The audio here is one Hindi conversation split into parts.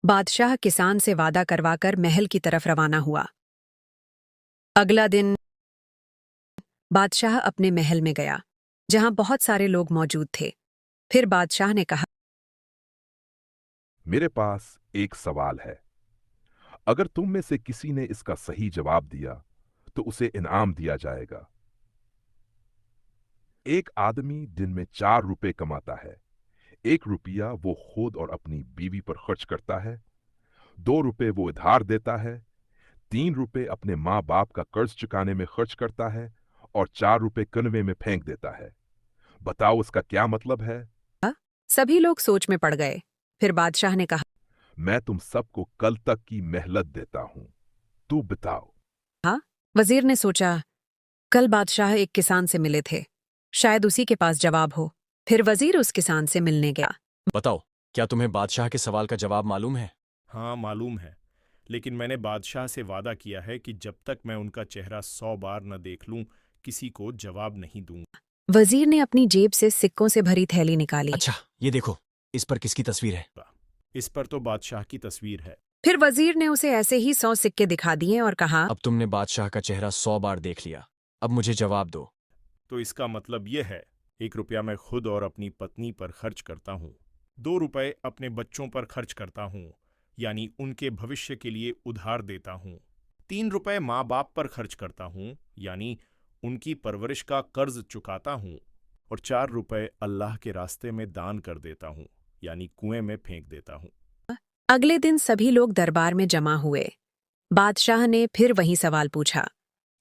बादशाह किसान से वादा करवाकर महल की तरफ रवाना हुआ। अगला दिन बादशाह अपने महल में गया, जहां बहुत सारे लोग मौजूद थे। फिर बादशाह ने कहा, मेरे पास एक सवाल है। अगर तुम में से किसी ने इसका सही जवाब दिया तो उसे इनाम दिया जाएगा। एक आदमी दिन में 4 रुपए कमाता है। 1 रुपया वो खुद और अपनी बीवी पर खर्च करता है, 2 रुपए वो उधार देता है, 3 रुपए अपने माँ बाप का कर्ज चुकाने में खर्च करता है और 4 रुपए कनवे में फेंक देता है। बताओ इसका क्या मतलब है? सभी लोग सोच में पड़ गए। फिर बादशाह ने कहा, मैं तुम सबको कल तक की मेहलत देता हूं, तू बताओ। हाँ। वजीर ने सोचा, कल बादशाह एक किसान से मिले थे, शायद उसी के पास जवाब हो। फिर वजीर उस किसान से मिलने गया। बताओ, क्या तुम्हें बादशाह के सवाल का जवाब मालूम है? हाँ, मालूम है। लेकिन मैंने बादशाह से वादा किया है कि जब तक मैं उनका चेहरा 100 बार न देख लूं, किसी को जवाब नहीं दूंगा। वजीर ने अपनी जेब से सिक्कों से भरी थैली निकाली। अच्छा, ये देखो, इस पर किसकी तस्वीर है? इस पर तो बादशाह की तस्वीर है। फिर वजीर ने उसे ऐसे ही 100 सिक्के दिखा दिए और कहा, अब तुमने बादशाह का चेहरा 100 बार देख लिया, अब मुझे जवाब दो। तो इसका मतलब ये है, 1 रुपया मैं खुद और अपनी पत्नी पर खर्च करता हूँ, 2 रुपए अपने बच्चों पर खर्च करता हूँ, यानी उनके भविष्य के लिए उधार देता हूँ, 3 रुपए माँ बाप पर खर्च करता हूँ, यानी उनकी परवरिश का कर्ज चुकाता हूँ, और 4 रुपए अल्लाह के रास्ते में दान कर देता हूँ, यानी कुएं में फेंक देता हूँ। अगले दिन सभी लोग दरबार में जमा हुए। बादशाह ने फिर वही सवाल पूछा।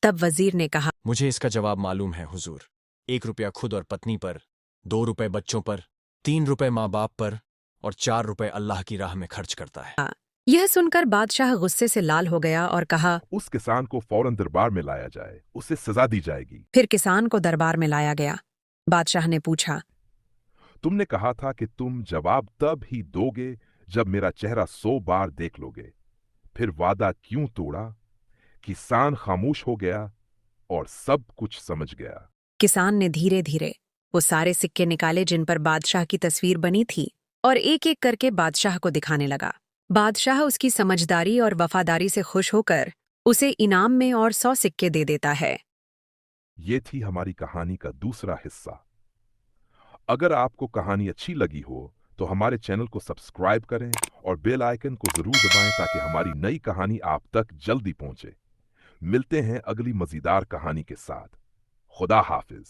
तब वजीर ने कहा, मुझे इसका जवाब मालूम है हुजूर। 1 रुपया खुद और पत्नी पर, 2 रुपए बच्चों पर, 3 रुपए माँ बाप पर और 4 रुपए अल्लाह की राह में खर्च करता है। यह सुनकर बादशाह गुस्से से लाल हो गया और कहा, उस किसान को फौरन दरबार में लाया जाए, उसे सजा दी जाएगी। फिर किसान को दरबार में लाया गया। बादशाह ने पूछा, तुमने कहा था कि तुम जवाब तब ही दोगे जब मेरा चेहरा 100 बार देख लोगे, फिर वादा क्यों तोड़ा? किसान खामोश हो गया और सब कुछ समझ गया। किसान ने धीरे धीरे वो सारे सिक्के निकाले जिन पर बादशाह की तस्वीर बनी थी, और एक एक करके बादशाह को दिखाने लगा। बादशाह उसकी समझदारी और वफादारी से खुश होकर उसे इनाम में और 100 सिक्के दे देता है। ये थी हमारी कहानी का दूसरा हिस्सा। अगर आपको कहानी अच्छी लगी हो तो हमारे चैनल को सब्सक्राइब करें और बेल आइकन को जरूर दबाएं ताकि हमारी नई कहानी आप तक जल्दी पहुंचे। मिलते हैं अगली मजेदार कहानी के साथ। खुदा हाफिज।